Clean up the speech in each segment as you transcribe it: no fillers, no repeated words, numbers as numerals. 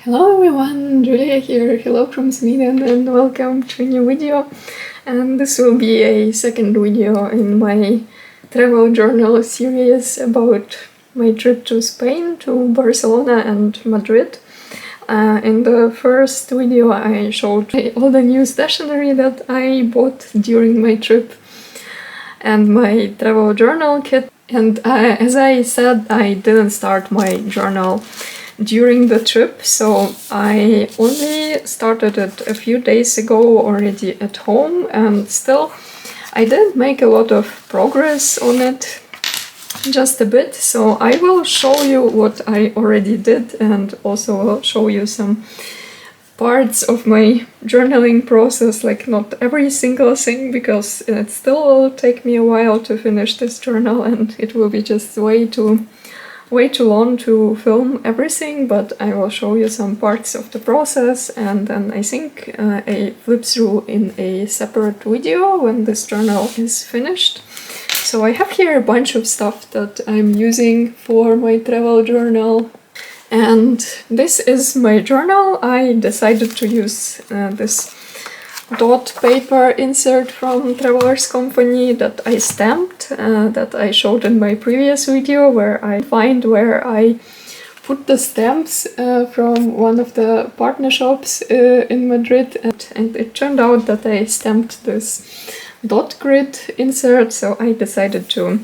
Hello everyone, Julia here, hello from Sweden and welcome to a new video. And this will be a second video in my travel journal series about my trip to Spain, to Barcelona and Madrid. In the first video I showed all the new stationery that I bought during my trip and my travel journal kit. And as I said, I didn't start my journal during the trip, so I only started it a few days ago already at home, and still I didn't make a lot of progress on it, just a bit. So I will show you what I already did and also will show you some parts of my journaling process, like not every single thing, because it still will take me a while to finish this journal and it will be just way too long to film everything, but I will show you some parts of the process and then I think a flip through in a separate video when this journal is finished. So I have here a bunch of stuff that I'm using for my travel journal, and this is my journal. I decided to use this dot paper insert from Traveler's Company that I stamped, that I showed in my previous video, where I put the stamps from one of the partner shops in Madrid, and it turned out that I stamped this dot grid insert, so I decided to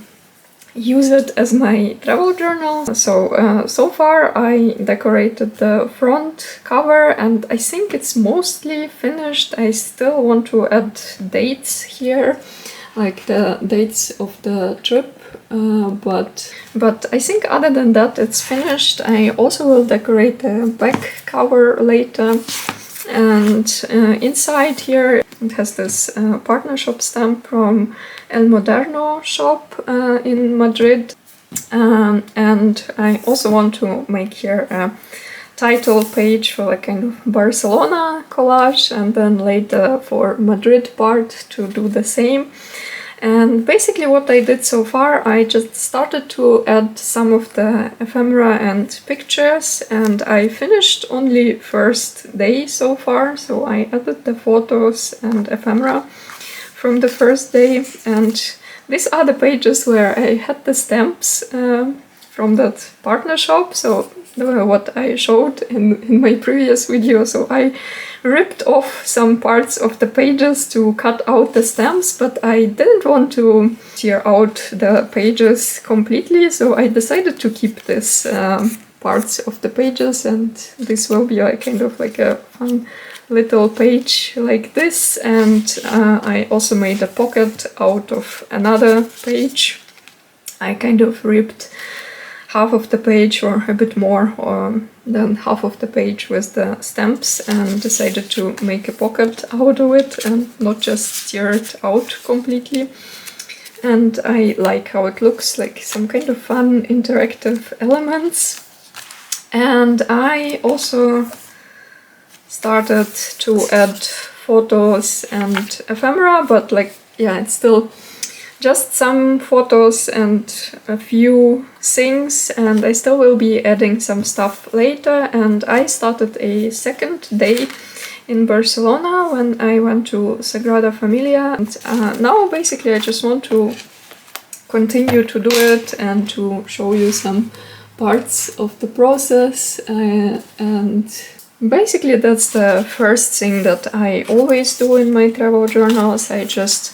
use it as my travel journal. So far I decorated the front cover and I think it's mostly finished. I still want to add dates here, like the dates of the trip, but I think other than that it's finished. I also will decorate the back cover later, and inside here it has this partner shop stamp from El Moderno shop in Madrid, and I also want to make here a title page for a kind of Barcelona collage, and then later for Madrid part to do the same. And basically what I did so far, I just started to add some of the ephemera and pictures, and I finished only first day so far, so I added the photos and ephemera from the first day, and these are the pages where I had the stamps from that partner shop, so what I showed in my previous video. So I ripped off some parts of the pages to cut out the stamps, but I didn't want to tear out the pages completely, so I decided to keep this parts of the pages, and this will be like kind of like a fun little page like this. And I also made a pocket out of another page. I kind of ripped half of the page or a bit more than half of the page with the stamps and decided to make a pocket out of it and not just tear it out completely. And I like how it looks, like some kind of fun interactive elements. And I also started to add photos and ephemera, but it's still just some photos and a few things, and I still will be adding some stuff later. And I started a second day in Barcelona when I went to Sagrada Familia, and now basically I just want to continue to do it and to show you some parts of the process, and basically that's the first thing that I always do in my travel journals. I just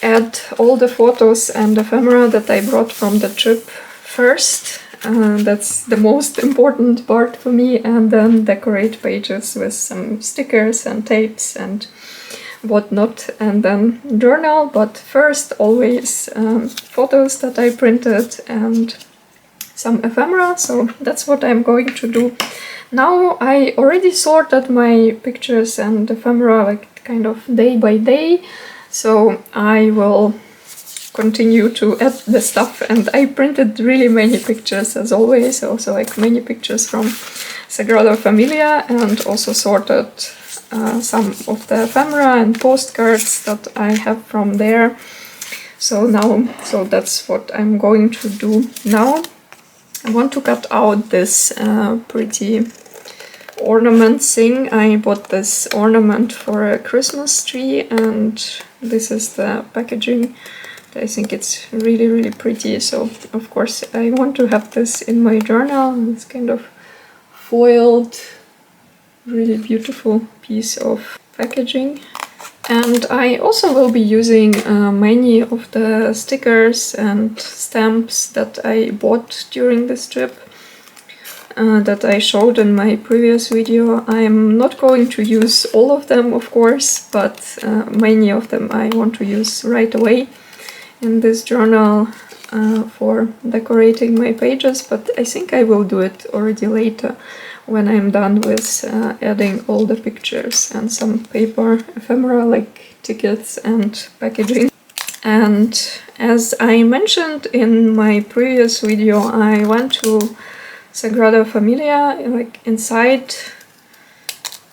add all the photos and ephemera that I brought from the trip first. That's the most important part for me, and then decorate pages with some stickers and tapes and whatnot, and then journal. But first always photos that I printed and some ephemera, so that's what I'm going to do. Now I already sorted my pictures and ephemera like kind of day by day, so I will continue to add the stuff. And I printed really many pictures as always, also like many pictures from Sagrada Familia, and also sorted some of the ephemera and postcards that I have from there. So that's what I'm going to do now. I want to cut out this pretty ornament thing. I bought this ornament for a Christmas tree, and this is the packaging. I think it's really, really pretty, so of course I want to have this in my journal. It's kind of foiled, really beautiful piece of packaging. And I also will be using many of the stickers and stamps that I bought during this trip, that I showed in my previous video. I'm not going to use all of them, of course, but many of them I want to use right away in this journal for decorating my pages, but I think I will do it already later when I'm done with adding all the pictures and some paper ephemera like tickets and packaging. And as I mentioned in my previous video, I went to Sagrada Familia, like inside,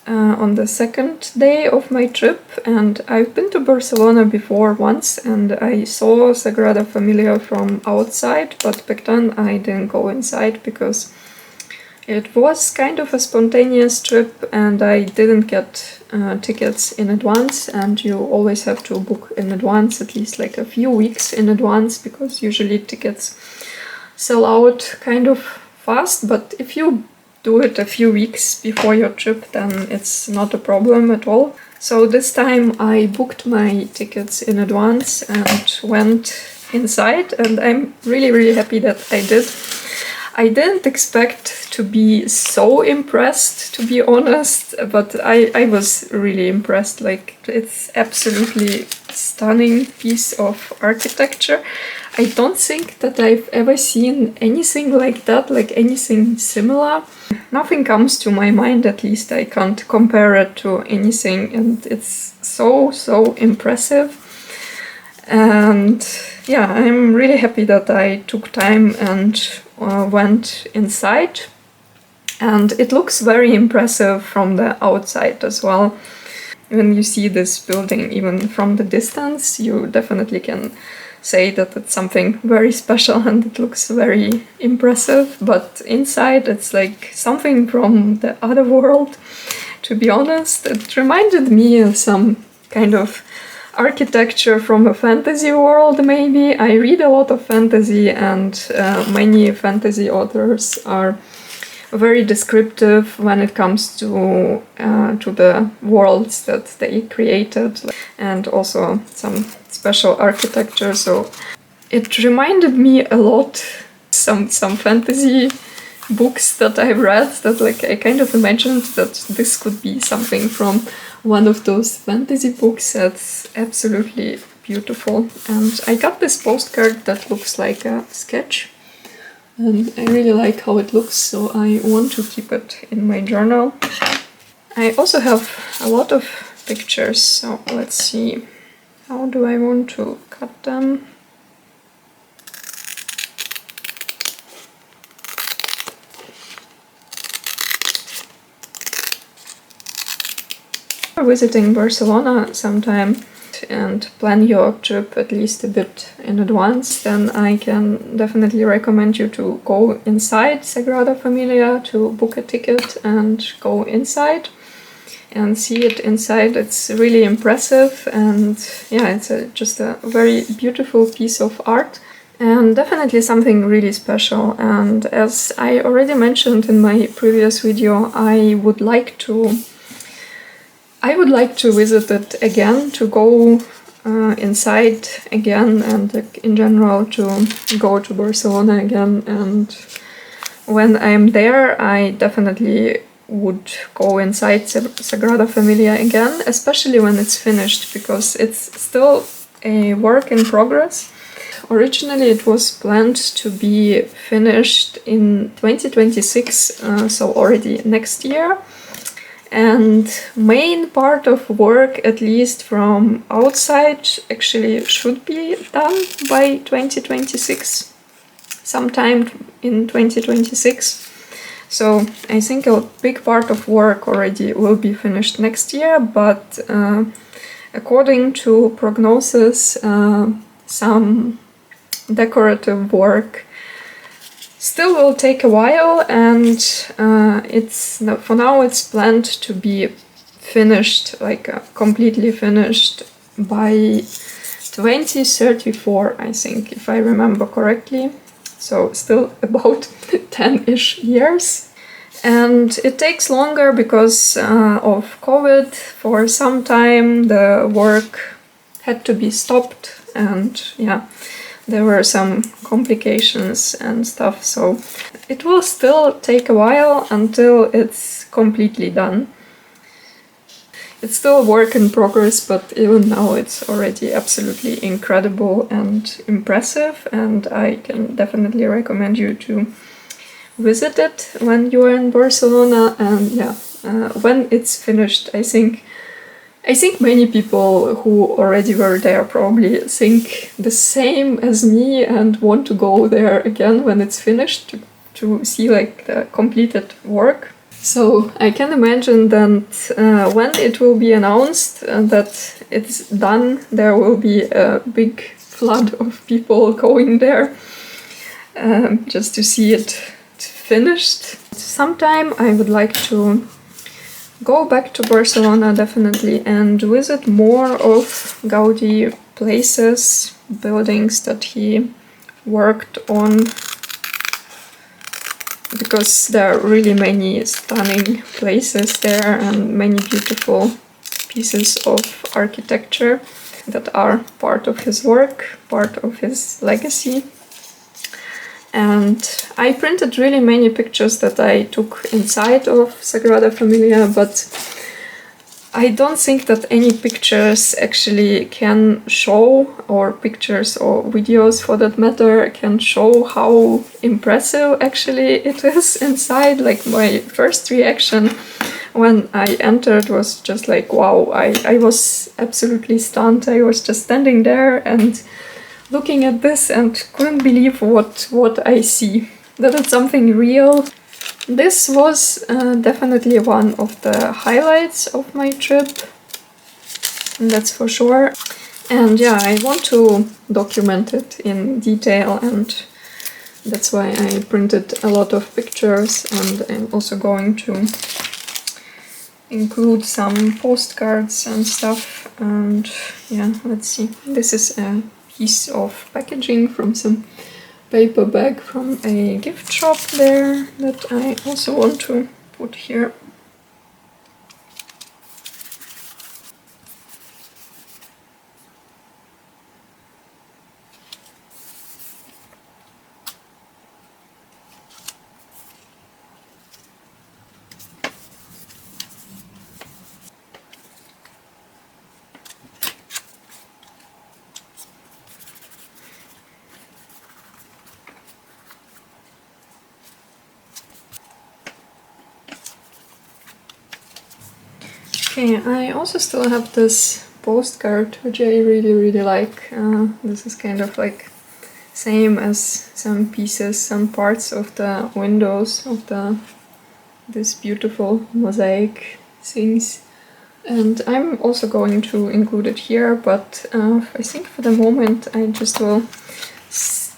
on the second day of my trip, and I've been to Barcelona before once and I saw Sagrada Familia from outside, but back then I didn't go inside because it was kind of a spontaneous trip and I didn't get tickets in advance, and you always have to book in advance, at least like a few weeks in advance, because usually tickets sell out kind of fast, but if you do it a few weeks before your trip, then it's not a problem at all. So this time I booked my tickets in advance and went inside, and I'm really, really happy that I did. I didn't expect to be so impressed, to be honest, but I was really impressed. Like, it's absolutely stunning piece of architecture. I don't think that I've ever seen anything like that, like anything similar. Nothing comes to my mind, at least I can't compare it to anything, and it's so, so impressive. And yeah, I'm really happy that I took time and went inside, and it looks very impressive from the outside as well. When you see this building even from the distance, you definitely can say that it's something very special and it looks very impressive, but inside it's like something from the other world, to be honest. It reminded me of some kind of architecture from a fantasy world, maybe. I read a lot of fantasy, and many fantasy authors are very descriptive when it comes to the worlds that they created, and also some special architecture. So it reminded me a lot some fantasy books that I read, that like I kind of imagined that this could be something from one of those fantasy books. That's absolutely beautiful. And I got this postcard that looks like a sketch, and I really like how it looks, so I want to keep it in my journal. I also have a lot of pictures, so let's see, how do I want to cut them? Visiting Barcelona sometime and plan your trip at least a bit in advance, then I can definitely recommend you to go inside Sagrada Familia, to book a ticket and go inside and see it inside. It's really impressive, and yeah, it's just a very beautiful piece of art and definitely something really special. And as I already mentioned in my previous video, I would like to visit it again, to go inside again, and in general to go to Barcelona again. And when I'm there, I definitely would go inside Sagrada Familia again, especially when it's finished, because it's still a work in progress. Originally it was planned to be finished in 2026, so already next year. And main part of work, at least from outside, actually should be done by 2026, sometime in 2026. So I think a big part of work already will be finished next year, but according to prognosis, some decorative work still will take a while, and for now it's planned to be finished, like completely finished by 2034, I think, if I remember correctly. So still about 10-ish years. And it takes longer because of COVID. For some time the work had to be stopped, and yeah, there were some complications and stuff, so it will still take a while until it's completely done. It's still a work in progress, but even now it's already absolutely incredible and impressive, and I can definitely recommend you to visit it when you are in Barcelona. And yeah, when it's finished, I think many people who already were there probably think the same as me and want to go there again when it's finished to see like the completed work. So I can imagine that when it will be announced that it's done, there will be a big flood of people going there just to see it finished. Sometime I would like to go back to Barcelona definitely and visit more of Gaudi places, buildings that he worked on, because there are really many stunning places there and many beautiful pieces of architecture that are part of his work, part of his legacy. And I printed really many pictures that I took inside of Sagrada Familia, but I don't think that any pictures actually can show, or pictures or videos for that matter, can show how impressive actually it is inside. Like, my first reaction when I entered was just like, wow, I was absolutely stunned. I was just standing there and looking at this and couldn't believe what I see, that it's something real. This was definitely one of the highlights of my trip, and that's for sure. And yeah, I want to document it in detail, and that's why I printed a lot of pictures, and I'm also going to include some postcards and stuff. And yeah, let's see. This is a piece of packaging from some paper bag from a gift shop there that I also want to put here. Okay, I also still have this postcard, which I really like. This is kind of like same as some pieces, some parts of the windows of this beautiful mosaic things. And I'm also going to include it here, but I think for the moment I just will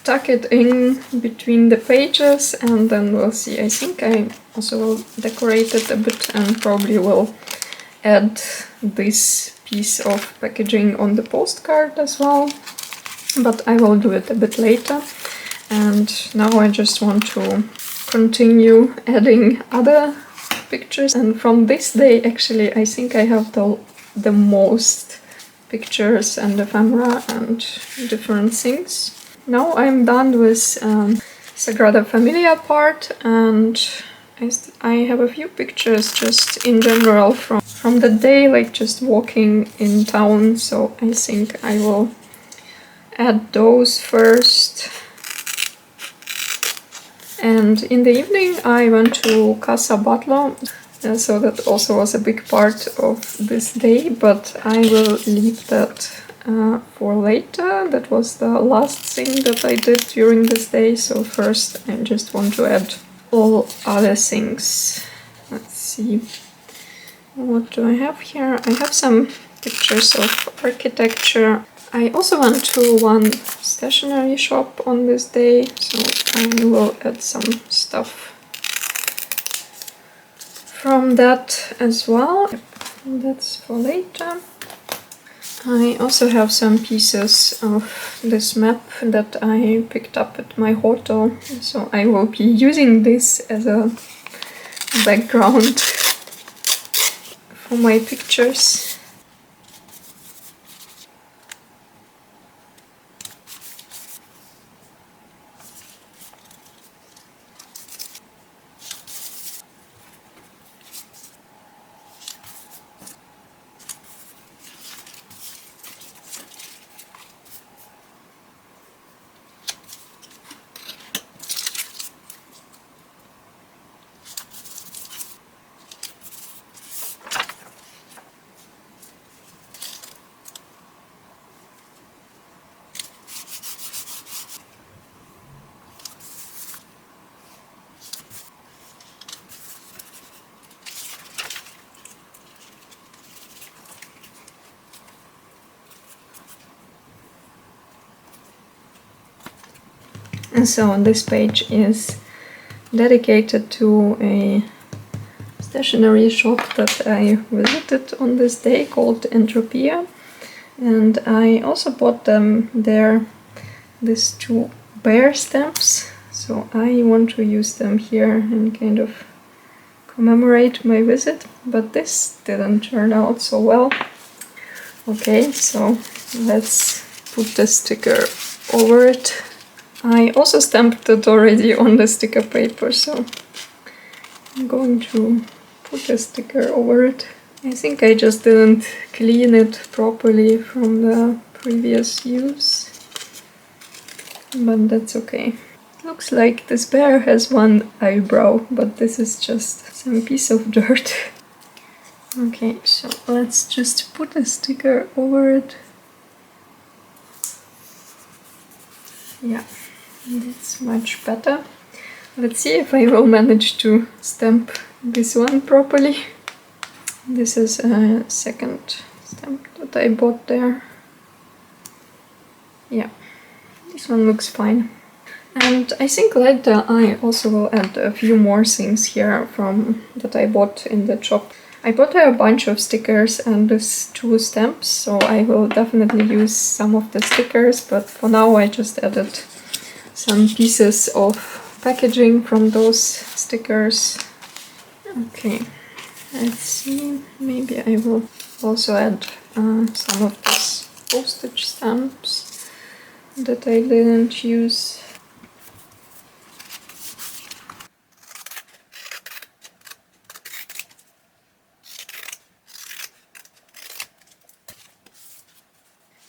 tuck it in between the pages, and then we'll see. I think I also will decorate it a bit and probably will add this piece of packaging on the postcard as well, but I will do it a bit later. And now I just want to continue adding other pictures, and from this day actually I think I have the most pictures and ephemera and different things. Now I'm done with Sagrada Familia part, and I have a few pictures just in general from the day, like just walking in town, so I think I will add those first. And in the evening I went to Casa Batlló, so that also was a big part of this day, but I will leave that for later. That was the last thing that I did during this day, so first I just want to add all other things. Let's see, what do I have here? I have some pictures of architecture. I also went to one stationery shop on this day, so I will add some stuff from that as well. That's for later. I also have some pieces of this map that I picked up at my hotel, so I will be using this as a background for my pictures. And so this page is dedicated to a stationery shop that I visited on this day called Entropia, and I also bought them there, these two bear stamps, so I want to use them here and kind of commemorate my visit, but this didn't turn out so well. Okay, so let's put the sticker over it. I also stamped it already on the sticker paper, so I'm going to put the sticker over it. I think I just didn't clean it properly from the previous use, but that's okay. It looks like this bear has one eyebrow, but this is just some piece of dirt. Okay, so let's just put a sticker over it. Yeah, that's much better. Let's see if I will manage to stamp this one properly. This is a second stamp that I bought there. Yeah, this one looks fine. And I think later I also will add a few more things here from that I bought in the shop. I bought a bunch of stickers and these two stamps, so I will definitely use some of the stickers, but for now I just added some pieces of packaging from those stickers. Okay, let's see, maybe I will also add some of these postage stamps that I didn't use.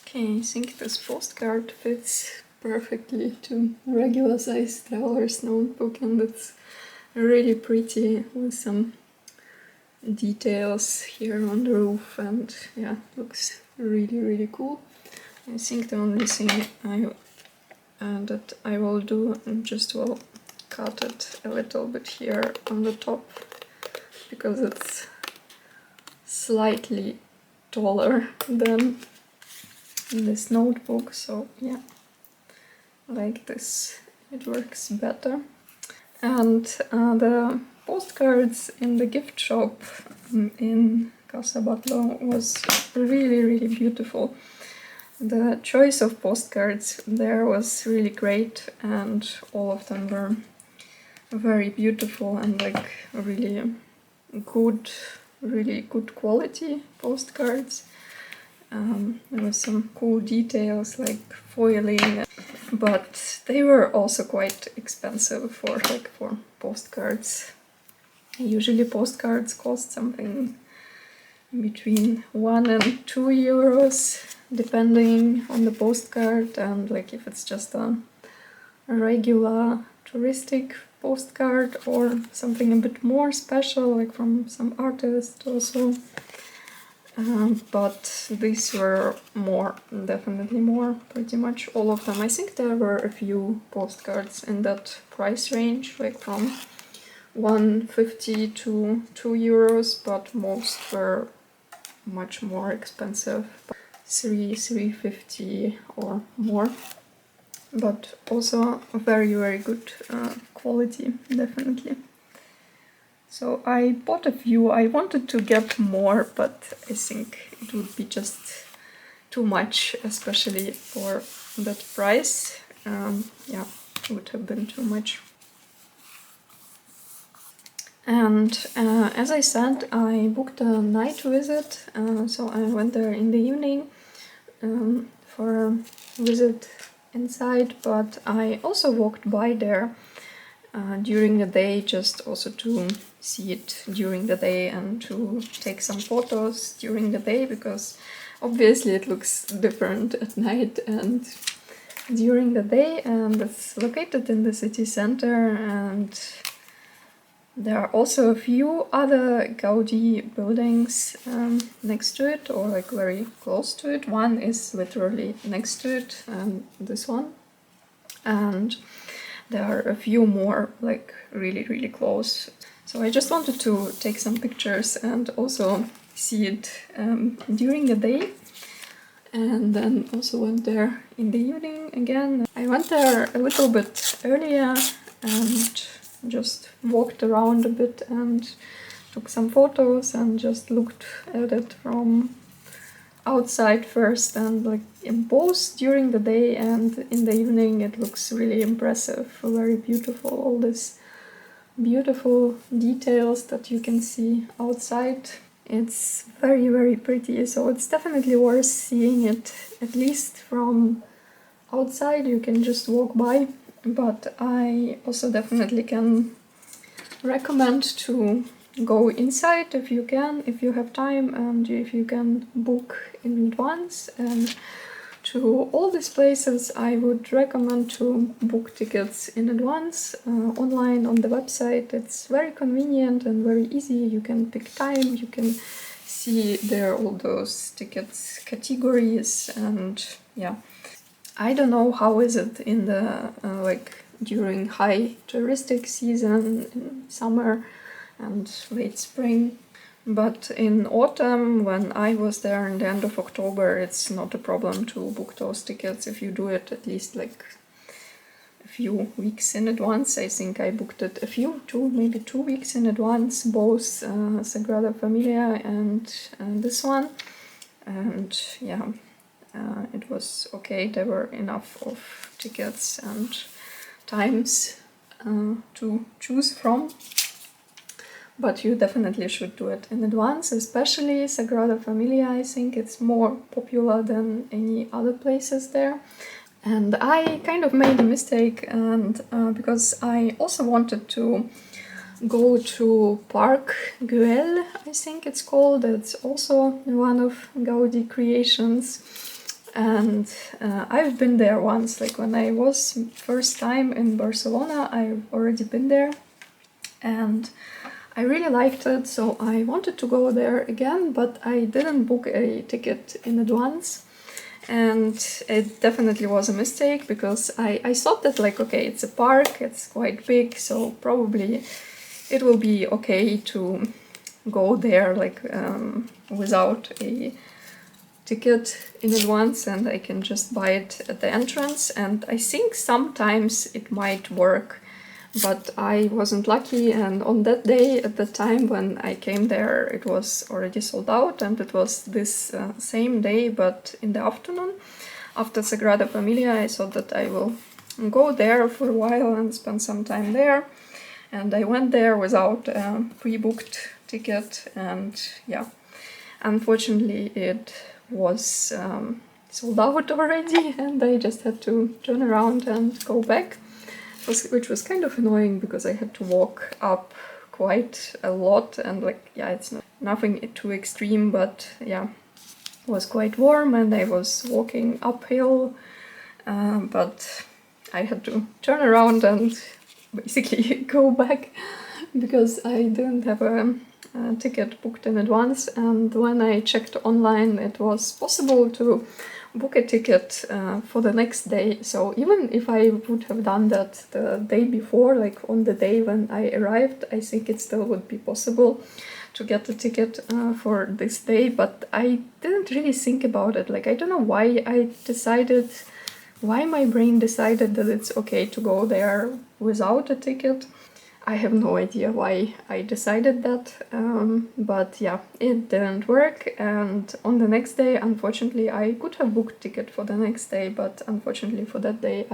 Okay, I think this postcard fits perfectly to a regular size traveler's notebook, and it's really pretty with some details here on the roof, and yeah, looks really cool. I think the only thing that I will do, just will cut it a little bit here on the top, because it's slightly taller than this notebook, so yeah, like this it works better. And the postcards in the gift shop in Casa Batlló was really beautiful. The choice of postcards there was really great, and all of them were very beautiful and like really good quality postcards. There was some cool details like foiling, but they were also quite expensive for postcards. Usually postcards cost something between 1 and 2 euros depending on the postcard, and like if it's just a regular touristic postcard or something a bit more special like from some artist also. But these were more, definitely more, pretty much all of them. I think there were a few postcards in that price range, like from 1.50 to 2 euros, but most were much more expensive. 350 or more, but also very good quality, definitely. So I bought a few. I wanted to get more, but I think it would be just too much, especially for that price. Yeah, it would have been too much. And as I said, I booked a night visit, so I went there in the evening for a visit inside, but I also walked by there during the day, just also to see it during the day and to take some photos during the day, because obviously it looks different at night and during the day. And it's located in the city center, and there are also a few other Gaudi buildings next to it, or like very close to it. One is literally next to it, this one. And there are a few more like really close. So I just wanted to take some pictures and also see it during the day. And then also went there in the evening again. I went there a little bit earlier and just walked around a bit and took some photos and just looked at it from outside first, and like in both during the day and in the evening it looks really impressive, very beautiful, all these beautiful details that you can see outside. It's very pretty, so it's definitely worth seeing it, at least from outside. You can just walk by, but I also definitely can recommend to go inside if you can, if you have time and if you can book in advance. And to all these places I would recommend to book tickets in advance online on the website. It's very convenient and very easy. You can pick time, you can see there all those tickets categories, and yeah. I don't know how is it in the like during high touristic season in summer and late spring, but in autumn, when I was there in the end of October, it's not a problem to book those tickets if you do it at least like a few weeks in advance. I think I booked it maybe 2 weeks in advance, both Sagrada Familia and this one, and yeah. It was okay. There were enough of tickets and times to choose from, but you definitely should do it in advance, especially Sagrada Familia. I think it's more popular than any other places there. And I kind of made a mistake, and because I also wanted to go to Park Güell, I think it's called. It's also one of Gaudi creations. And I've been there once, like when I was first time in Barcelona, I've already been there and I really liked it, so I wanted to go there again, but I didn't book a ticket in advance. And it definitely was a mistake, because I thought that like, okay, it's a park, it's quite big, so probably it will be okay to go there like without a ticket in advance, and I can just buy it at the entrance. And I think sometimes it might work, but I wasn't lucky, and on that day, at the time when I came there, it was already sold out. And it was this same day, but in the afternoon after Sagrada Familia. I thought that I will go there for a while and spend some time there, and I went there without a pre-booked ticket, and yeah, unfortunately it was sold out already, and I just had to turn around and go back, which was kind of annoying because I had to walk up quite a lot, and like, yeah, it's nothing too extreme, but yeah, it was quite warm and I was walking uphill, but I had to turn around and basically go back because I didn't have a ticket booked in advance. And when I checked online, it was possible to book a ticket for the next day. So even if I would have done that the day before, like on the day when I arrived, I think it still would be possible to get a ticket for this day, but I didn't really think about it. Like, I don't know why my brain decided that it's okay to go there without a ticket. I have no idea why I decided that, but yeah, it didn't work. And on the next day, unfortunately, I could have booked ticket for the next day, but unfortunately for that day,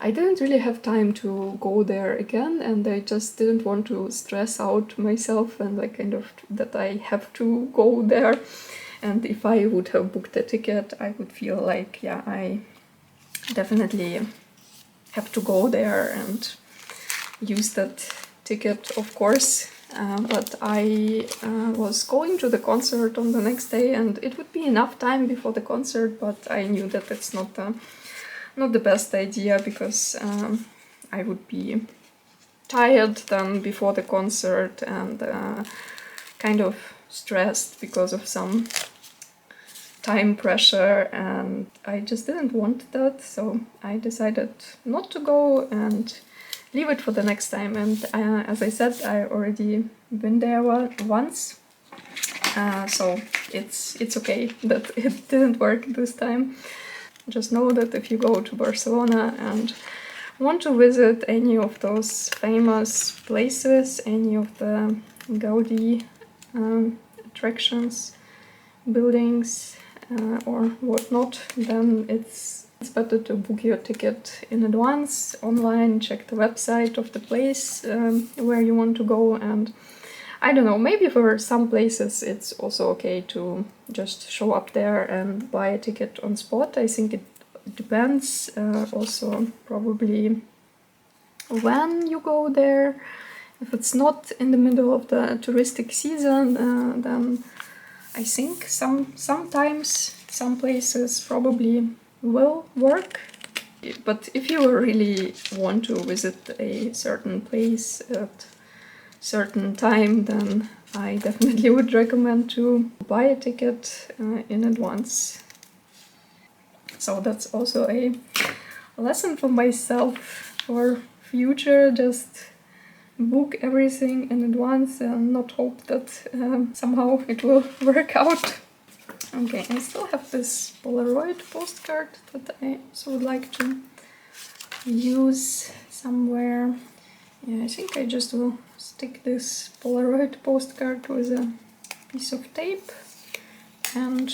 I didn't really have time to go there again, and I just didn't want to stress out myself and like kind of that I have to go there. And if I would have booked a ticket, I would feel like, yeah, I definitely have to go there and use that ticket, of course. But I was going to the concert on the next day, and it would be enough time before the concert, but I knew that it's not the best idea, because I would be tired then before the concert and kind of stressed because of some time pressure, and I just didn't want that, so I decided not to go and leave it for the next time. And as I said, I already been there once, so it's okay that it didn't work this time. Just know that if you go to Barcelona and want to visit any of those famous places, any of the Gaudi attractions, buildings, or whatnot, then it's better to book your ticket in advance online, check the website of the place where you want to go. And I don't know, maybe for some places it's also okay to just show up there and buy a ticket on spot. I think it depends also probably when you go there. If it's not in the middle of the touristic season, then I think sometimes some places probably will work. But if you really want to visit a certain place at certain time, then I definitely would recommend to buy a ticket in advance. So that's also a lesson for myself for future. Just book everything in advance and not hope that somehow it will work out. Okay, I still have this Polaroid postcard that I also would like to use somewhere. Yeah, I think I just will stick this Polaroid postcard with a piece of tape and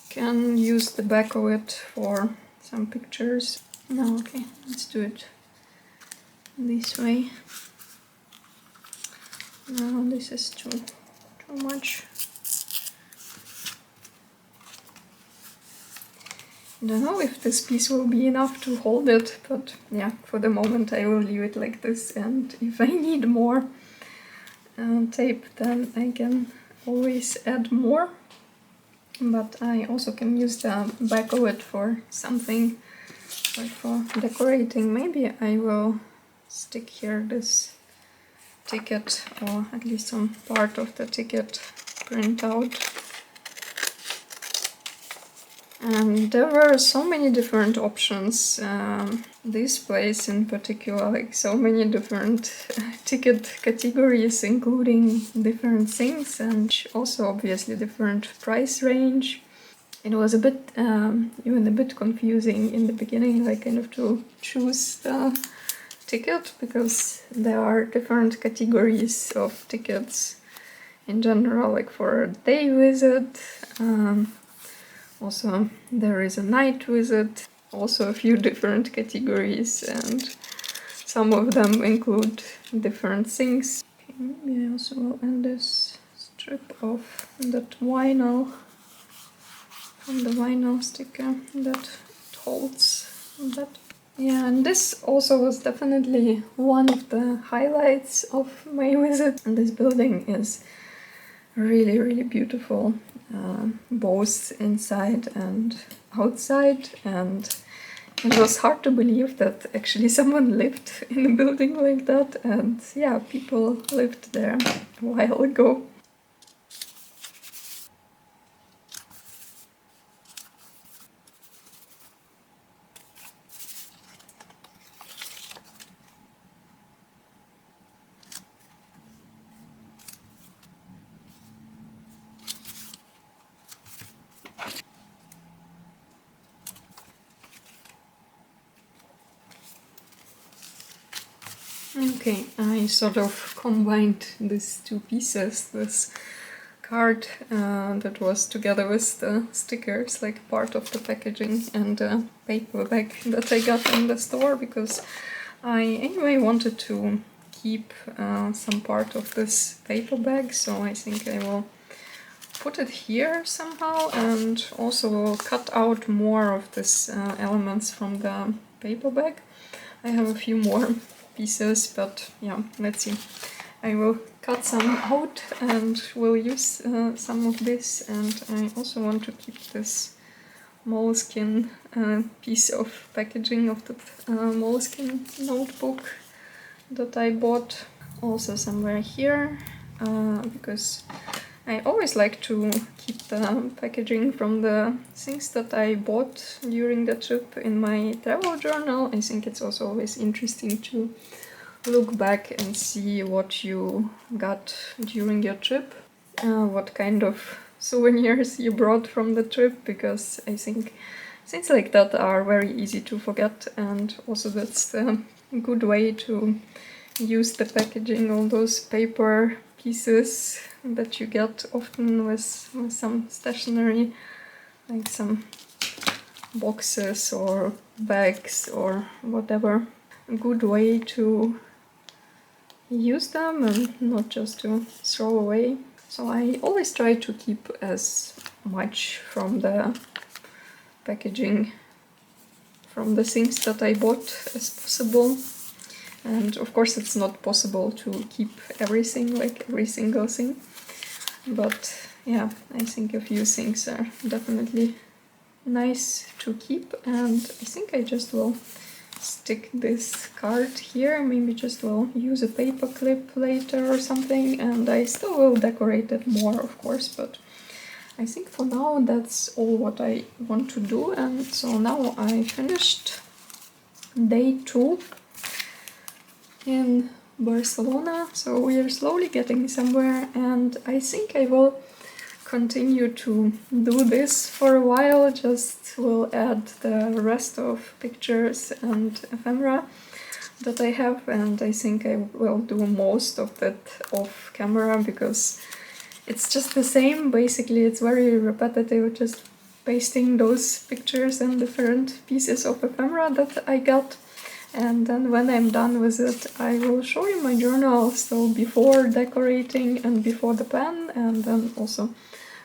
can use the back of it for some pictures. No, okay, let's do it this way. No, this is too much. I don't know if this piece will be enough to hold it, but yeah, for the moment I will leave it like this, and if I need more tape, then I can always add more. But I also can use the back of it for something, like for decorating. Maybe I will stick here this ticket, or at least some part of the ticket printout. And there were so many different options. This place in particular, like so many different ticket categories, including different things, and also obviously different price range. It was a bit, even a bit confusing in the beginning, like kind of to choose the ticket, because there are different categories of tickets in general, like for a day visit. Also, there is a night visit, also a few different categories, and some of them include different things. Okay, maybe I also will end this strip of that vinyl, from the vinyl sticker that it holds that. Yeah, and this also was definitely one of the highlights of my visit. And this building is really, really beautiful, both inside and outside, and it was hard to believe that actually someone lived in a building like that, and yeah, people lived there a while ago. Okay, I sort of combined these two pieces, this card that was together with the stickers, like part of the packaging, and a paper bag that I got in the store, because I anyway wanted to keep some part of this paper bag, so I think I will put it here somehow, and also will cut out more of these elements from the paper bag. I have a few more pieces, but yeah, let's see. I will cut some out and will use some of this, and I also want to keep this moleskin piece of packaging of the moleskin notebook that I bought also somewhere here, because I always like to keep the packaging from the things that I bought during the trip in my travel journal. I think it's also always interesting to look back and see what you got during your trip, what kind of souvenirs you brought from the trip, because I think things like that are very easy to forget, and also that's a good way to use the packaging, all those paper pieces that you get often with some stationery, like some boxes or bags or whatever. A good way to use them and not just to throw away. So I always try to keep as much from the packaging, from the things that I bought, as possible. And of course it's not possible to keep everything, like every single thing. But yeah, I think a few things are definitely nice to keep, and I think I just will stick this card here. Maybe just will use a paper clip later or something, and I still will decorate it more, of course, but I think for now that's all what I want to do. And so now I finished day 2 in Barcelona, so we are slowly getting somewhere, and I think I will continue to do this for a while. Just will add the rest of pictures and ephemera that I have, and I think I will do most of that off camera, because it's just the same. Basically it's very repetitive, just pasting those pictures and different pieces of ephemera that I got. And then when I'm done with it, I will show you my journal, so before decorating and before the pen, and then also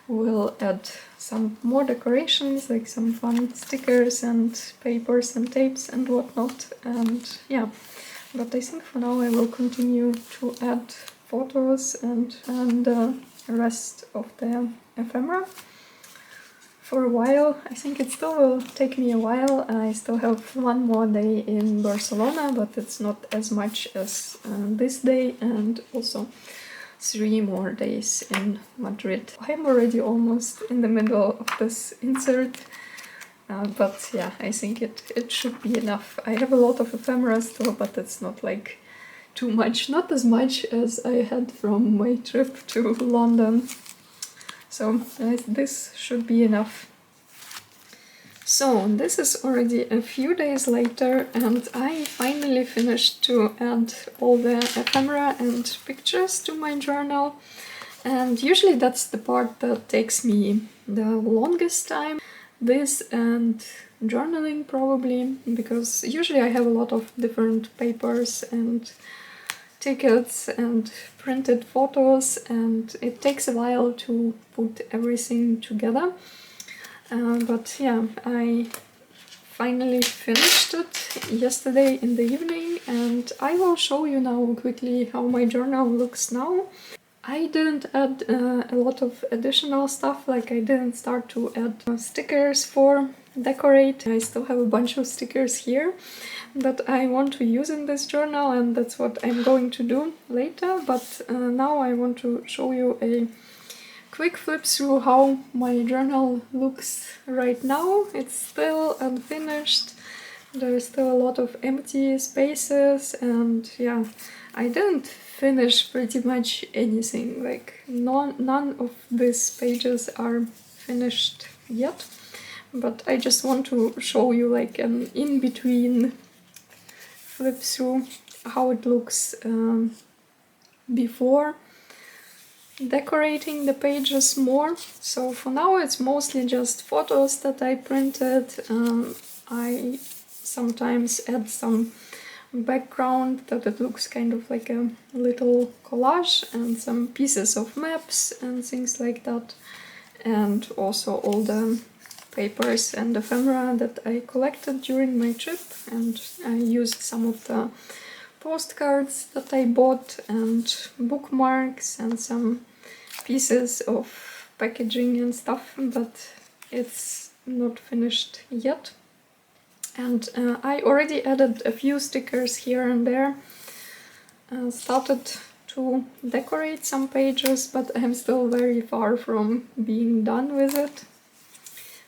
we'll add some more decorations, like some fun stickers and papers and tapes and whatnot. And yeah, but I think for now I will continue to add photos and the rest of the ephemera for a while. I think it still will take me a while. I still have one more day in Barcelona, but it's not as much as this day, and also 3 more days in Madrid. I'm already almost in the middle of this insert, but yeah, I think it should be enough. I have a lot of ephemera still, but it's not like too much, not as much as I had from my trip to London. So this should be enough. So this is already a few days later, and I finally finished to add all the ephemera and pictures to my journal. And usually that's the part that takes me the longest time. This and journaling probably, because usually I have a lot of different papers and tickets and printed photos, and it takes a while to put everything together. But yeah, I finally finished it yesterday in the evening, and I will show you now quickly how my journal looks now. I didn't add a lot of additional stuff, like I didn't start to add stickers for decorate. I still have a bunch of stickers here that I want to use in this journal, and that's what I'm going to do later. But now I want to show you a quick flip through how my journal looks right now. It's still unfinished. There's still a lot of empty spaces, and yeah, I didn't finish pretty much anything. Like none of these pages are finished yet, but I just want to show you like an in-between flip through. how it looks before decorating the pages more. So for now it's mostly just photos that I printed. I sometimes add some background that it looks kind of like a little collage, and some pieces of maps and things like that, and also all the papers and ephemera that I collected during my trip, and I used some of the postcards that I bought and bookmarks and some pieces of packaging and stuff, but it's not finished yet. And I already added a few stickers here and there, started to decorate some pages, but I'm still very far from being done with it.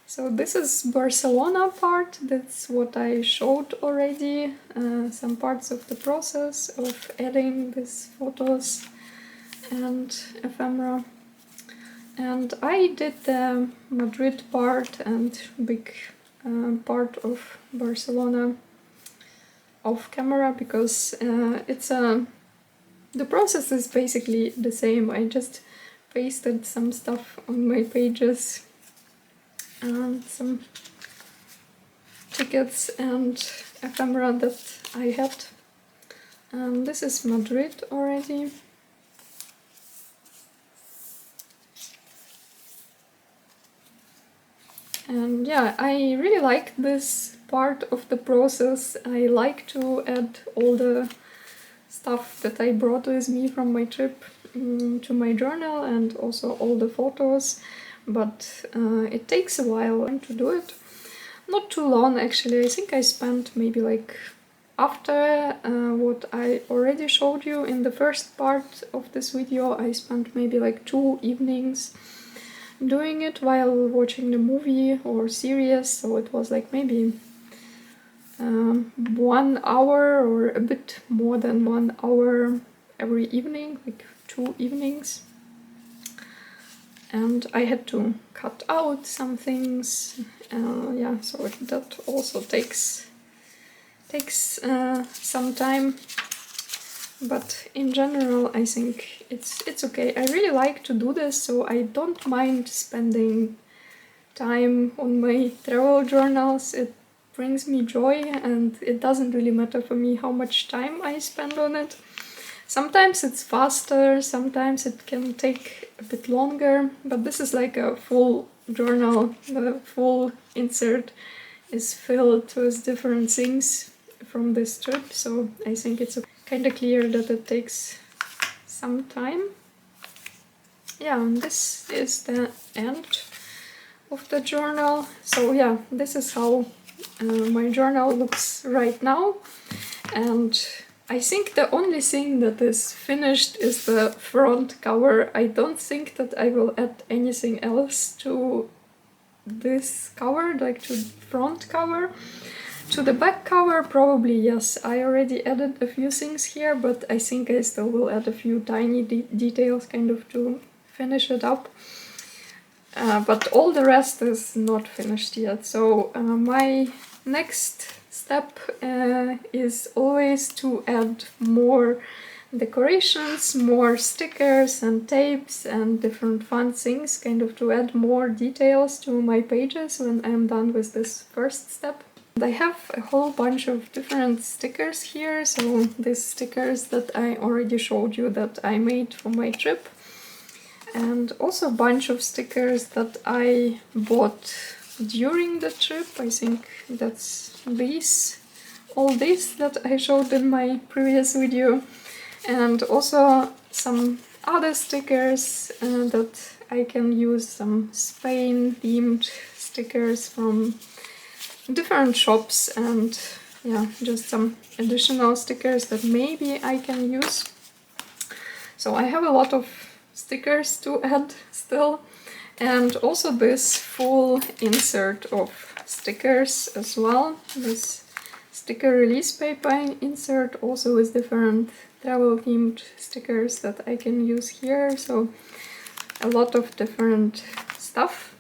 So this is Barcelona part, that's what I showed already, some parts of the process of adding these photos and ephemera. And I did the Madrid part and big part of Barcelona off camera, because the process is basically the same. I just pasted some stuff on my pages and some tickets and ephemera that I had. And this is Madrid already. And yeah, I really like this part of the process. I like to add all the stuff that I brought with me from my trip to my journal, and also all the photos, but it takes a while to do it. Not too long actually. I think I spent maybe like, after what I already showed you in the first part of this video, I spent maybe like 2 evenings doing it while watching the movie or series, so it was like maybe 1 hour or a bit more than 1 hour every evening, like 2 evenings. And I had to cut out some things, yeah, so that also takes some time. But in general, I think it's okay. I really like to do this, so I don't mind spending time on my travel journals. It brings me joy, and it doesn't really matter for me how much time I spend on it. Sometimes it's faster, sometimes it can take a bit longer, but this is like a full journal. The full insert is filled with different things from this trip, so I think it's kind of clear that it takes some time. Yeah, and this is the end of the journal. So yeah, this is how my journal looks right now, and I think the only thing that is finished is the front cover. I don't think that I will add anything else to this cover, like to the front cover. To the back cover, probably yes. I already added a few things here, but I think I still will add a few tiny details kind of to finish it up. But all the rest is not finished yet. So my next step is always to add more decorations, more stickers and tapes and different fun things, kind of to add more details to my pages when I'm done with this first step. I have a whole bunch of different stickers here, so these stickers that I already showed you that I made for my trip, and also a bunch of stickers that I bought during the trip. I think that's all these that I showed in my previous video, and also some other stickers that I can use, some Spain themed stickers from different shops, and yeah, just some additional stickers that maybe I can use. So I have a lot of stickers to add still, and also this full insert of stickers as well, this sticker release paper insert, also with different travel themed stickers that I can use here, so a lot of different stuff.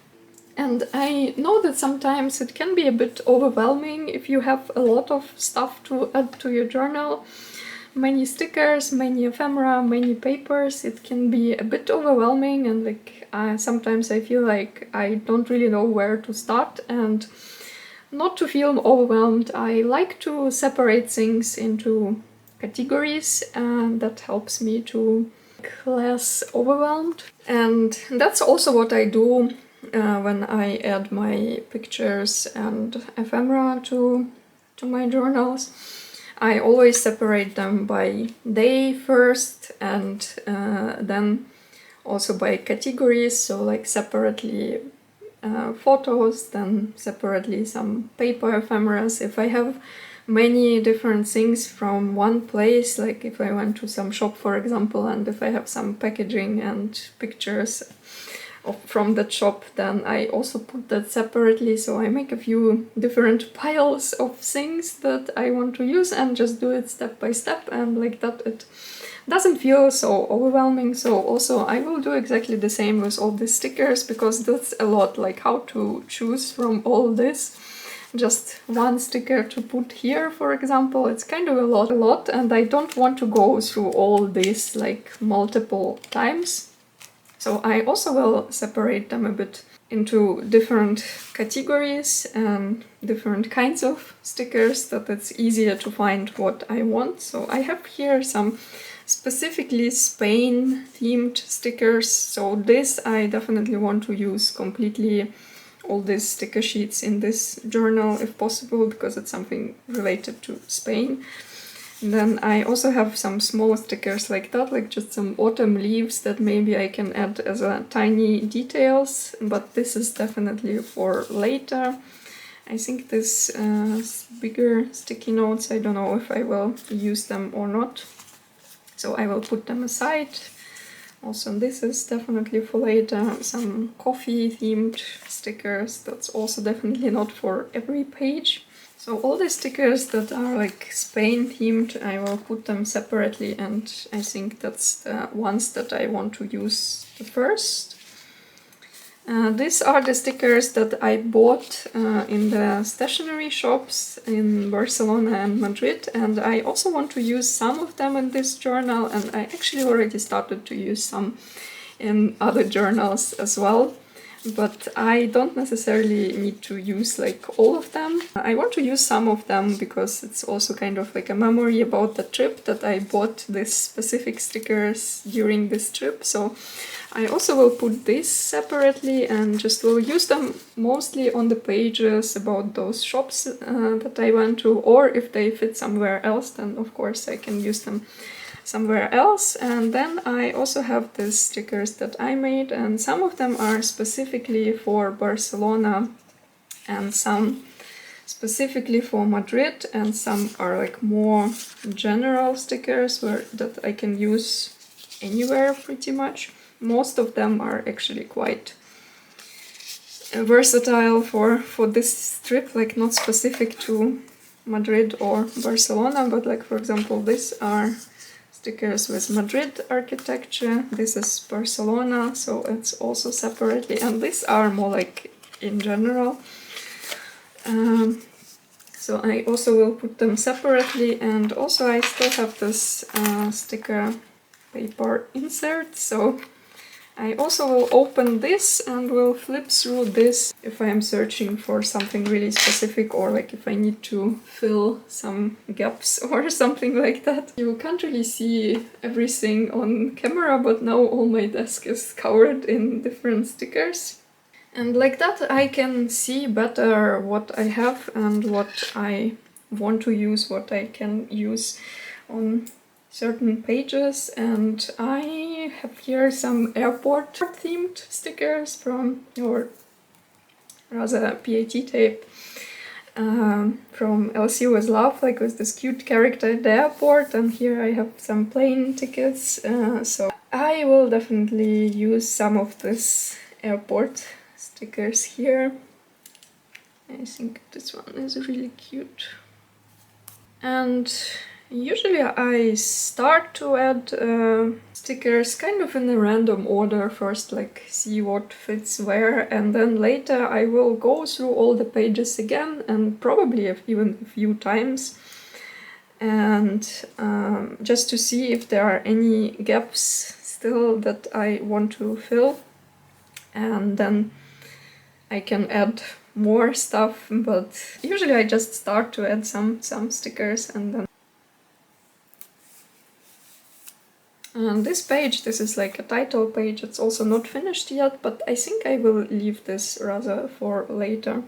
And I know that sometimes it can be a bit overwhelming if you have a lot of stuff to add to your journal, many stickers, many ephemera, many papers, it can be a bit overwhelming, and like sometimes I feel like I don't really know where to start. And not to feel overwhelmed, I like to separate things into categories, and that helps me to be less overwhelmed. And that's also what I do when I add my pictures and ephemera to my journals. I always separate them by day first, and then also by categories, so like separately photos, then separately some paper ephemeras. If I have many different things from one place, like if I went to some shop, for example, and if I have some packaging and pictures from that shop, then I also put that separately. So I make a few different piles of things that I want to use and just do it step by step, and like that it doesn't feel so overwhelming. So also I will do exactly the same with all these stickers, because that's a lot, like how to choose from all this. Just one sticker to put here, for example, it's kind of a lot, and I don't want to go through all this like multiple times. So I also will separate them a bit into different categories and different kinds of stickers, that it's easier to find what I want. So I have here some specifically Spain themed stickers. So this I definitely want to use completely all these sticker sheets in this journal if possible, because it's something related to Spain. And then I also have some small stickers like that, like just some autumn leaves that maybe I can add as a tiny details, but this is definitely for later. I think this bigger sticky notes, I don't know if I will use them or not, so I will put them aside. Also, this is definitely for later. Some coffee themed stickers, that's also definitely not for every page. So all the stickers that are like Spain themed, I will put them separately, and I think that's the ones that I want to use the first. These are the stickers that I bought in the stationery shops in Barcelona and Madrid, and I also want to use some of them in this journal, and I actually already started to use some in other journals as well. But I don't necessarily need to use like all of them. I want to use some of them because it's also kind of like a memory about the trip, that I bought these specific stickers during this trip. So I also will put this separately and just will use them mostly on the pages about those shops that I went to, or if they fit somewhere else, then of course I can use them somewhere else. And then I also have these stickers that I made, and some of them are specifically for Barcelona and some specifically for Madrid, and some are like more general stickers that I can use anywhere pretty much. Most of them are actually quite versatile for this trip, like not specific to Madrid or Barcelona, but like for example these are stickers with Madrid architecture, this is Barcelona, so it's also separately, and these are more like in general. So I also will put them separately, and also I still have this sticker paper insert, so I also will open this and will flip through this if I am searching for something really specific, or like if I need to fill some gaps or something like that. You can't really see everything on camera, but now all my desk is covered in different stickers. And like that I can see better what I have and what I want to use, what I can use on certain pages. And I have here some airport themed stickers from, or rather PAT tape from LC with Love, like with this cute character at the airport, and here I have some plane tickets, so I will definitely use some of this airport stickers here. I think this one is really cute. And usually I start to add stickers kind of in a random order first, like see what fits where, and then later I will go through all the pages again, and probably even a few times, and just to see if there are any gaps still that I want to fill, and then I can add more stuff, but usually I just start to add some stickers and then. And this page, this is like a title page, it's also not finished yet, but I think I will leave this rather for later.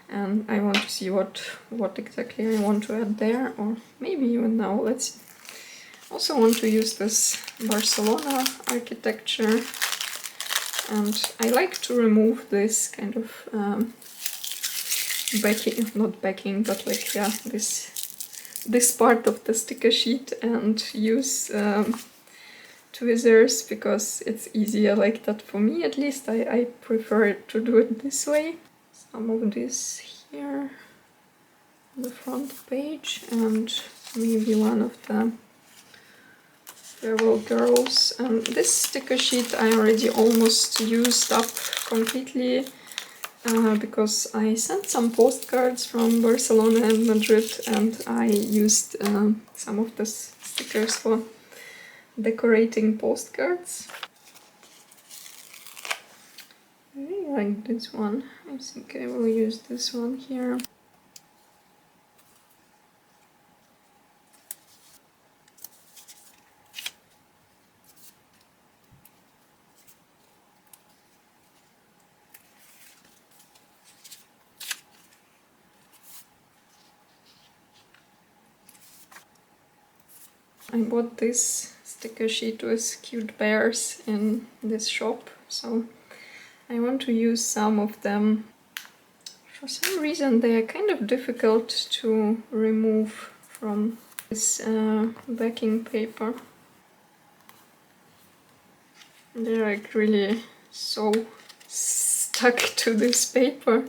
And I want to see what exactly I want to add there, or maybe even now, let's see. Also want to use this Barcelona architecture, and I like to remove this kind of backing, not backing, but like, yeah, this part of the sticker sheet, and use tweezers, because it's easier like that for me, at least. I prefer to do it this way. Some of this here on the front page, and maybe one of the Travel Girls. And this sticker sheet I already almost used up completely, because I sent some postcards from Barcelona and Madrid, and I used some of the stickers for decorating postcards. I really like this one. I think I will use this one here. I bought this sticker sheet with cute bears in this shop, so I want to use some of them. For some reason they are kind of difficult to remove from this backing paper. They're like really so stuck to this paper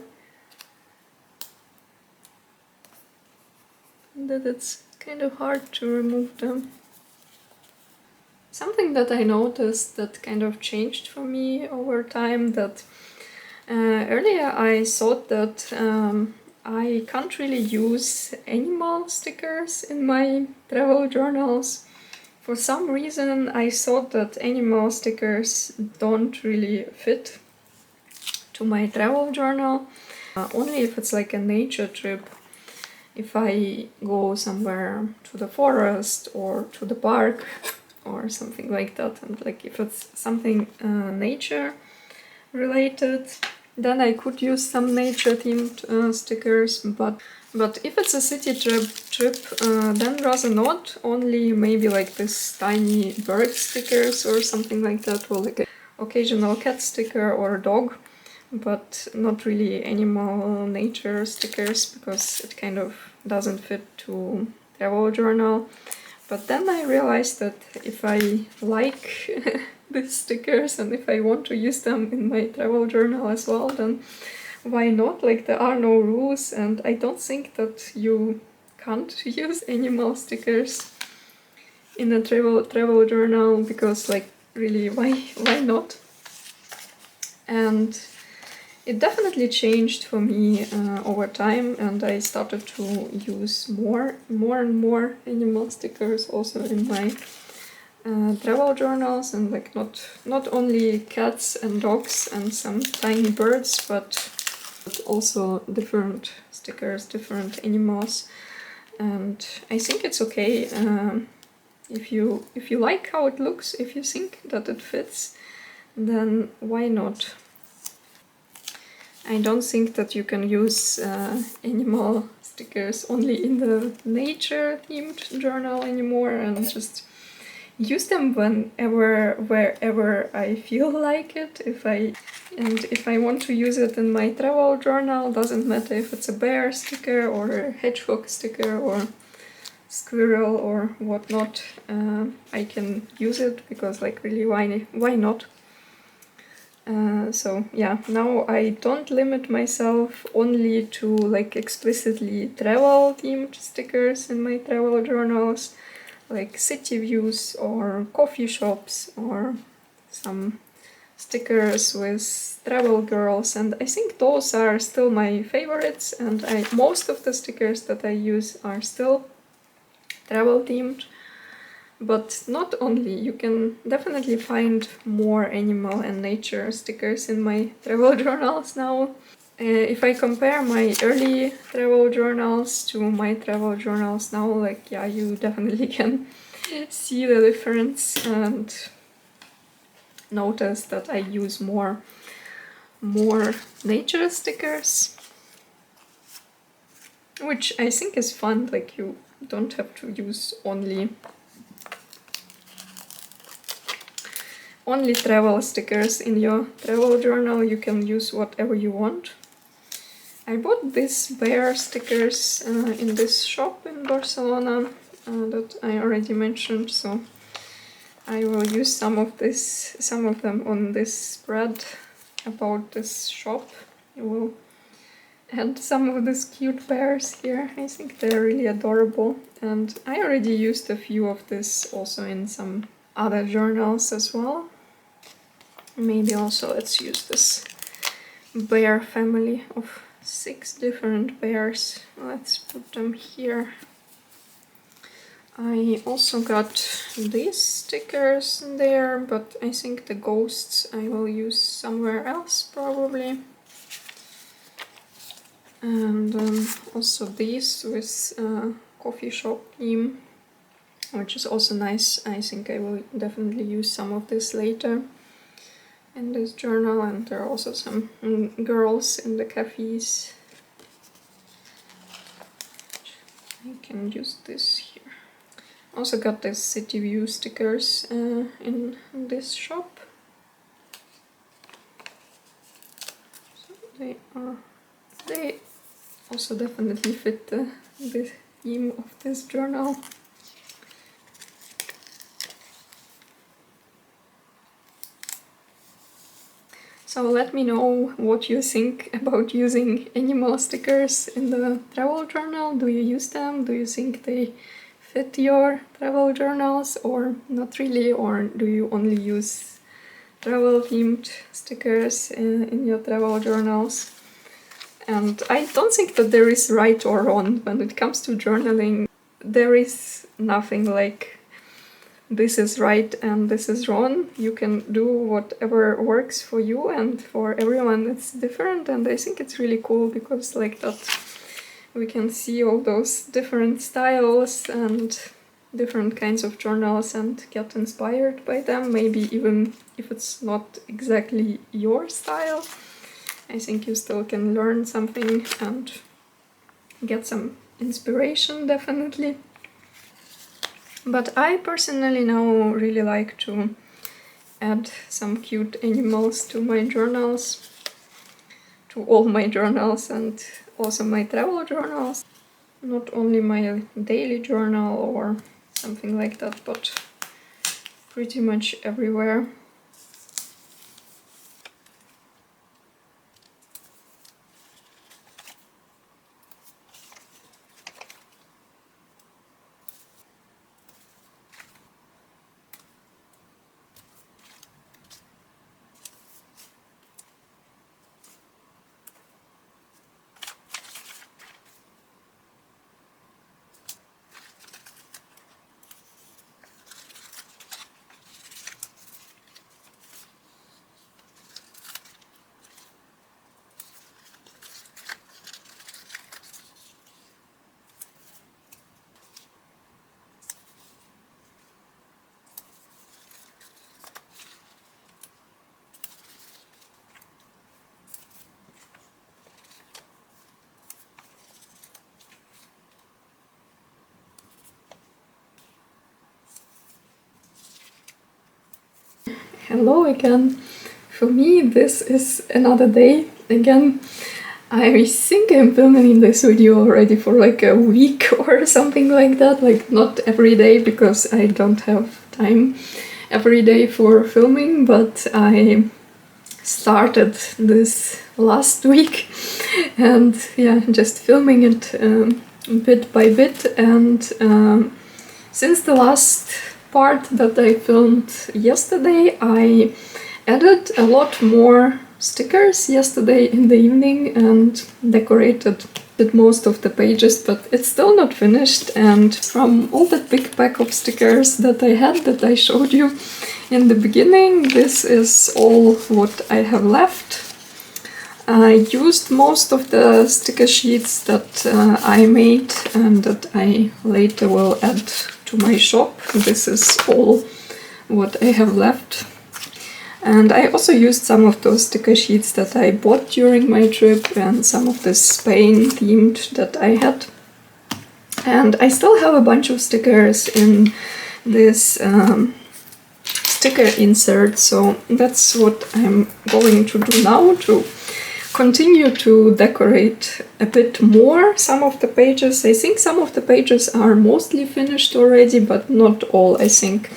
that it's kind of hard to remove them. Something that I noticed that kind of changed for me over time, that earlier I thought that I can't really use animal stickers in my travel journals. For some reason I thought that animal stickers don't really fit to my travel journal, only if it's like a nature trip. If I go somewhere to the forest or to the park or something like that, and like if it's something nature related, then I could use some nature themed stickers, but if it's a city trip, then rather not. Only maybe like this tiny bird stickers or something like that, or like an occasional cat sticker or a dog, but not really animal nature stickers, because it kind of doesn't fit to travel journal. But then I realized that if I like these stickers and if I want to use them in my travel journal as well, then why not? Like, there are no rules, and I don't think that you can't use animal stickers in a travel journal, because like really, why not? And it definitely changed for me over time, and I started to use more and more animal stickers also in my travel journals, and like not only cats and dogs and some tiny birds, but also different stickers, different animals. And I think it's okay if you like how it looks, if you think that it fits, then why not? I don't think that you can use animal stickers only in the nature themed journal anymore, and just use them wherever I feel like it. If I want to use it in my travel journal, doesn't matter if it's a bear sticker or a hedgehog sticker or squirrel or whatnot, I can use it, because like really, why not? So yeah, now I don't limit myself only to like explicitly travel themed stickers in my travel journals, like city views or coffee shops, or some stickers with travel girls, and I think those are still my favorites, and most of the stickers that I use are still travel themed. But not only, you can definitely find more animal and nature stickers in my travel journals now. If I compare my early travel journals to my travel journals now, like, yeah, you definitely can see the difference and notice that I use more nature stickers, which I think is fun. Like, you don't have to use only travel stickers in your travel journal. You can use whatever you want. I bought these bear stickers in this shop in Barcelona that I already mentioned, so I will use some of them on this spread about this shop. I will add some of these cute bears here. I think they're really adorable, and I already used a few of this also in some other journals as well. Maybe also let's use this bear family of 6 different bears. Let's put them here. I also got these stickers there, but I think the ghosts I will use somewhere else probably. And also these with coffee shop theme, which is also nice. I think I will definitely use some of this later in this journal. And there are also some girls in the cafes. I can use this here. Also got these city view stickers in this shop. So they also definitely fit the theme of this journal. So let me know what you think about using animal stickers in the travel journal. Do you use them? Do you think they fit your travel journals or not really? Or do you only use travel themed stickers in your travel journals? And I don't think that there is right or wrong when it comes to journaling. There is nothing like this is right and this is wrong. You can do whatever works for you, and for everyone it's different. And I think it's really cool because like that we can see all those different styles and different kinds of journals and get inspired by them. Maybe even if it's not exactly your style, I think you still can learn something and get some inspiration, definitely. But I personally now really like to add some cute animals to my journals, to all my journals and also my travel journals. Not only my daily journal or something like that, but pretty much everywhere. Hello again. For me this is another day again. I think I'm filming this video already for like a week or something like that, like not every day because I don't have time every day for filming, but I started this last week and yeah, just filming it bit by bit. And since the last part that I filmed yesterday, I added a lot more stickers yesterday in the evening and decorated did most of the pages, but it's still not finished. And from all that big pack of stickers that I had, that I showed you in the beginning, this is all what I have left. I used most of the sticker sheets that I made and that I later will add to my shop. This is all what I have left. And I also used some of those sticker sheets that I bought during my trip and some of the Spain themed that I had. And I still have a bunch of stickers in this sticker insert, so that's what I'm going to do now, to continue to decorate a bit more some of the pages. I think some of the pages are mostly finished already, but not all, I think.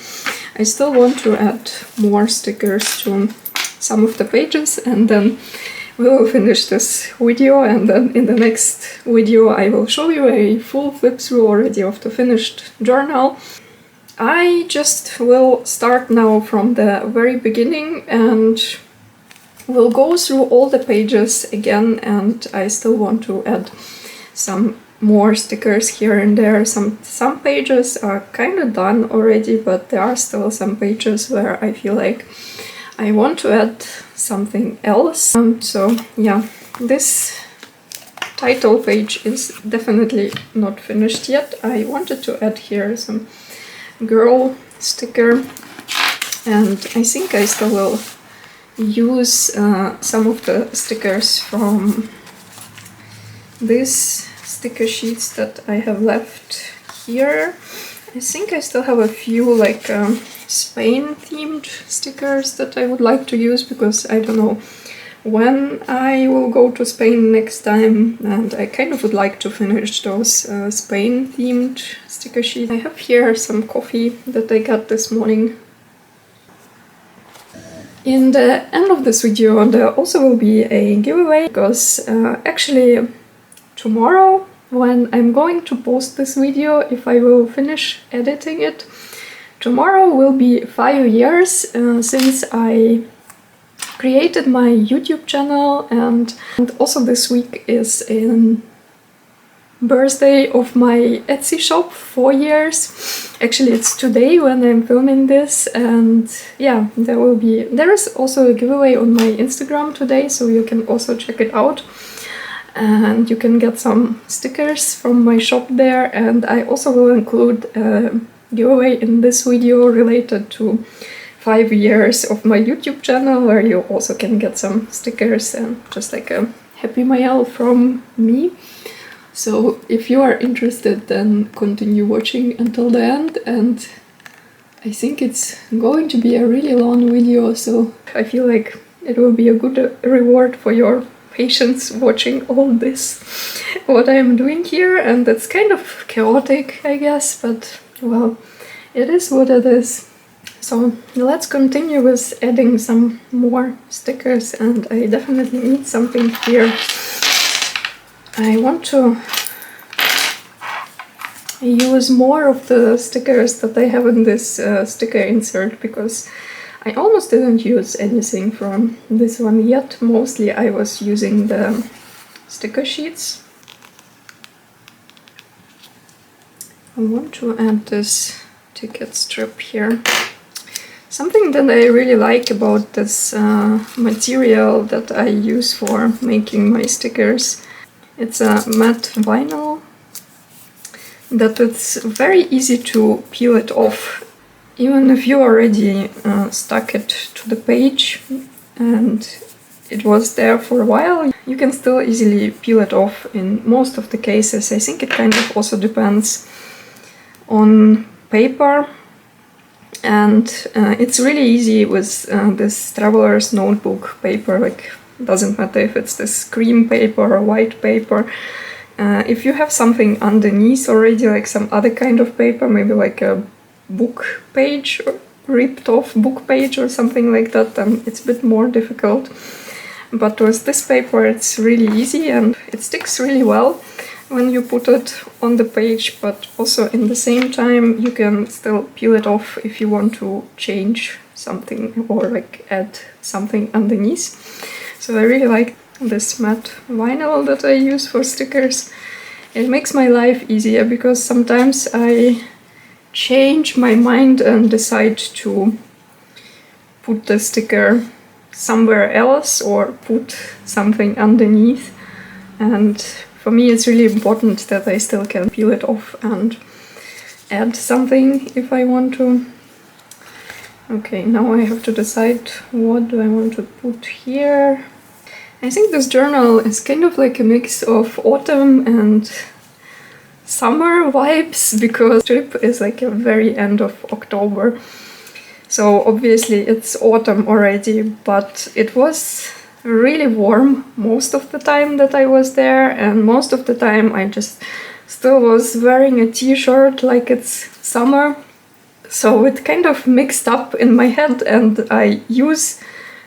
I still want to add more stickers to some of the pages, and then we will finish this video, and then in the next video I will show you a full flip through already of the finished journal. I just will start now from the very beginning and we'll go through all the pages again, and I still want to add some more stickers here and there. Some pages are kind of done already, but there are still some pages where I feel like I want to add something else. So yeah, this title page is definitely not finished yet. I wanted to add here some girl sticker, and I think I still will use some of the stickers from these sticker sheets that I have left here. I think I still have a few like Spain themed stickers that I would like to use, because I don't know when I will go to Spain next time, and I kind of would like to finish those Spain themed sticker sheets. I have here some coffee that I got this morning. In the end of this video there also will be a giveaway, because actually tomorrow, when I'm going to post this video, if I will finish editing it, tomorrow will be 5 years since I created my YouTube channel, and also this week is a birthday of my Etsy shop, 4 years. Actually it's today when I'm filming this, and yeah, there is also a giveaway on my Instagram today, so you can also check it out. And you can get some stickers from my shop there, and I also will include a giveaway in this video related to 5 years of my YouTube channel, where you also can get some stickers and just like a happy mail from me. So if you are interested, then continue watching until the end, and I think it's going to be a really long video, so I feel like it will be a good reward for your patience watching all this, what I'm doing here. And it's kind of chaotic, I guess, but well, it is what it is. So let's continue with adding some more stickers, and I definitely need something here. I want to use more of the stickers that I have in this sticker insert, because I almost didn't use anything from this one yet. Mostly I was using the sticker sheets. I want to add this ticket strip here. Something that I really like about this material that I use for making my stickers, it's a matte vinyl, that it's very easy to peel it off. Even if you already stuck it to the page and it was there for a while, you can still easily peel it off in most of the cases. I think it kind of also depends on paper, and it's really easy with this traveler's notebook paper. Like, doesn't matter if it's this cream paper or white paper. If you have something underneath already, like some other kind of paper, maybe like a book page, or ripped off book page or something like that, then it's a bit more difficult. But with this paper it's really easy, and it sticks really well when you put it on the page, but also in the same time you can still peel it off if you want to change something or like add something underneath. So I really like this matte vinyl that I use for stickers. It makes my life easier because sometimes I change my mind and decide to put the sticker somewhere else or put something underneath, and for me it's really important that I still can peel it off and add something if I want to. Okay, now I have to decide what do I want to put here. I think this journal is kind of like a mix of autumn and summer vibes, because the trip is like a very end of October. So obviously it's autumn already, but it was really warm most of the time that I was there, and most of the time I just still was wearing a t-shirt like it's summer. So it kind of mixed up in my head, and I use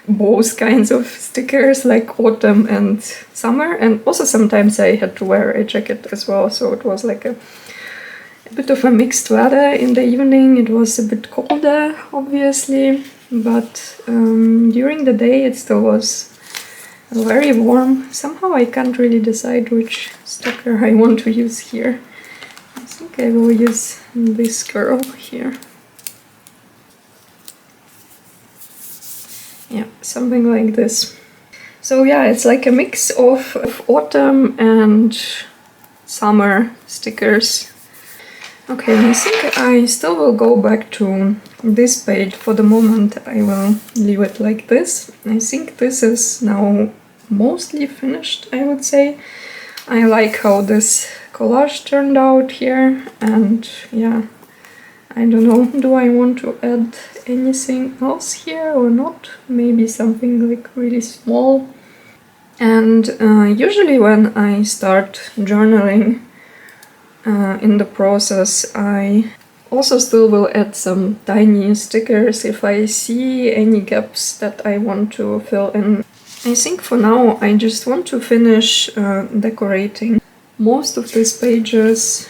both kinds of stickers like autumn and summer, and also sometimes I had to wear a jacket as well, so it was like a bit of a mixed weather in the evening. It was a bit colder obviously, but during the day it still was very warm. Somehow I can't really decide which sticker I want to use here. I think I will use this girl here. Yeah, something like this. So yeah, it's like a mix of autumn and summer stickers. Okay, I think I still will go back to this page. For the moment I will leave it like this. I think this is now mostly finished, I would say. I like how this collage turned out here, and yeah, I don't know, do I want to add anything else here or not? Maybe something like really small. And usually when I start journaling in the process, I also still will add some tiny stickers if I see any gaps that I want to fill in. I think for now I just want to finish decorating most of these pages.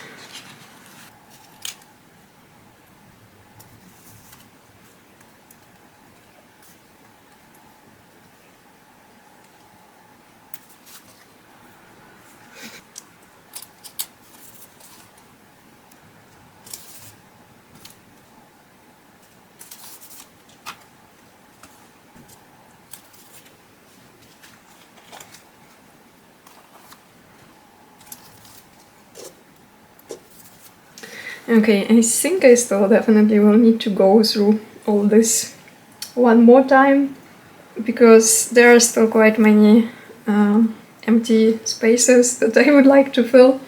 Okay, I think I still definitely will need to go through all this one more time, because there are still quite many empty spaces that I would like to fill,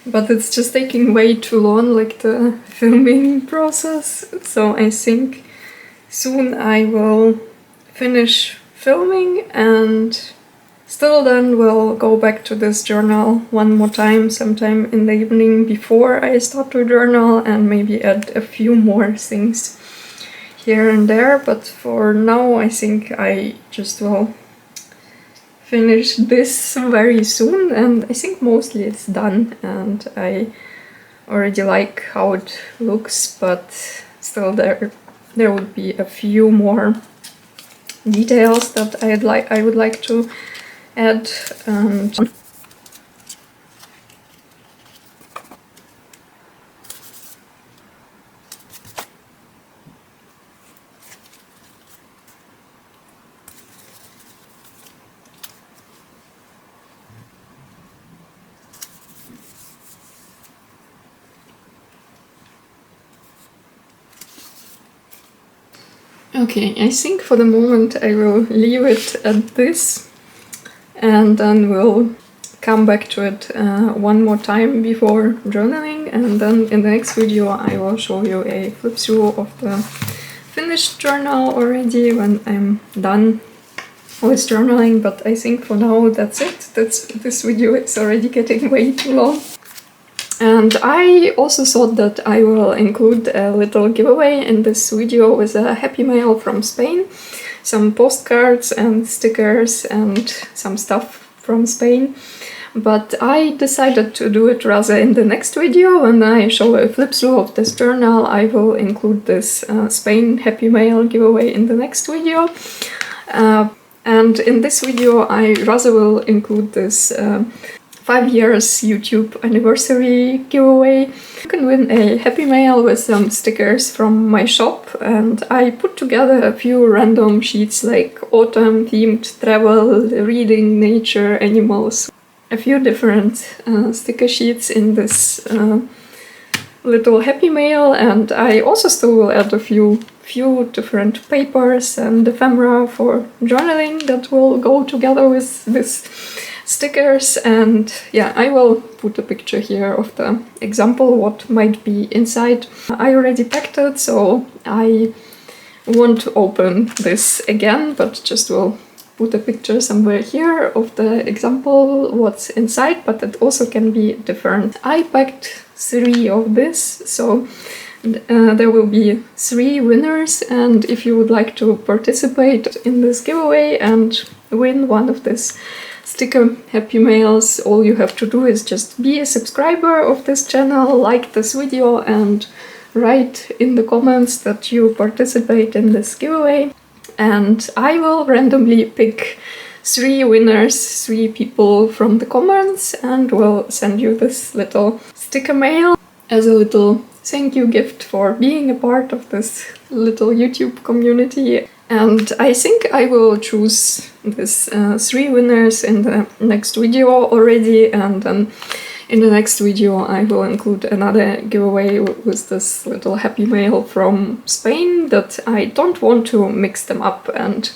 but it's just taking way too long, like the filming process. So I think soon I will finish filming, and still then we'll go back to this journal one more time sometime in the evening before I start to journal, and maybe add a few more things here and there. But for now I think I just will finish this very soon, and I think mostly it's done, and I already like how it looks, but still there would be a few more details that I would like to add. Okay, I think for the moment I will leave it at this, and then we'll come back to it one more time before journaling, and then in the next video I will show you a flip through of the finished journal already when I'm done with journaling. But I think for now that's it. This video is already getting way too long. And I also thought that I will include a little giveaway in this video with a happy mail from Spain, some postcards and stickers and some stuff from Spain. But I decided to do it rather in the next video. When I show a flip through of this journal, I will include this Spain happy mail giveaway in the next video. And in this video I rather will include this 5 years YouTube anniversary giveaway. You can win a happy mail with some stickers from my shop, and I put together a few random sheets like autumn themed travel, reading, nature, animals. A few different sticker sheets in this little happy mail, and I also still will add a few different papers and ephemera for journaling that will go together with this stickers. And yeah, I will put a picture here of the example what might be inside. I already packed it, so I won't open this again, but just will put a picture somewhere here of the example what's inside, but it also can be different. I packed 3 of this, so there will be 3 winners, and if you would like to participate in this giveaway and win one of these sticker happy mails, all you have to do is just be a subscriber of this channel, like this video, and write in the comments that you participate in this giveaway. And I will randomly pick 3 winners, 3 people from the comments, and will send you this little sticker mail as a little thank you gift for being a part of this little YouTube community. And I think I will choose these 3 winners in the next video already, and then in the next video I will include another giveaway with this little happy mail from Spain, that I don't want to mix them up and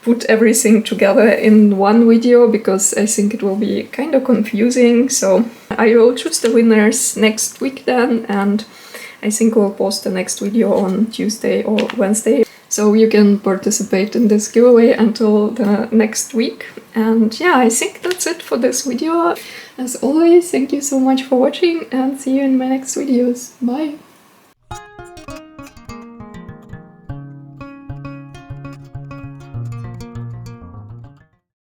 put everything together in one video, because I think it will be kind of confusing. So I will choose the winners next week then, and I think we'll post the next video on Tuesday or Wednesday. So you can participate in this giveaway until the next week. And yeah, I think that's it for this video. As always, thank you so much for watching, and see you in my next videos. Bye!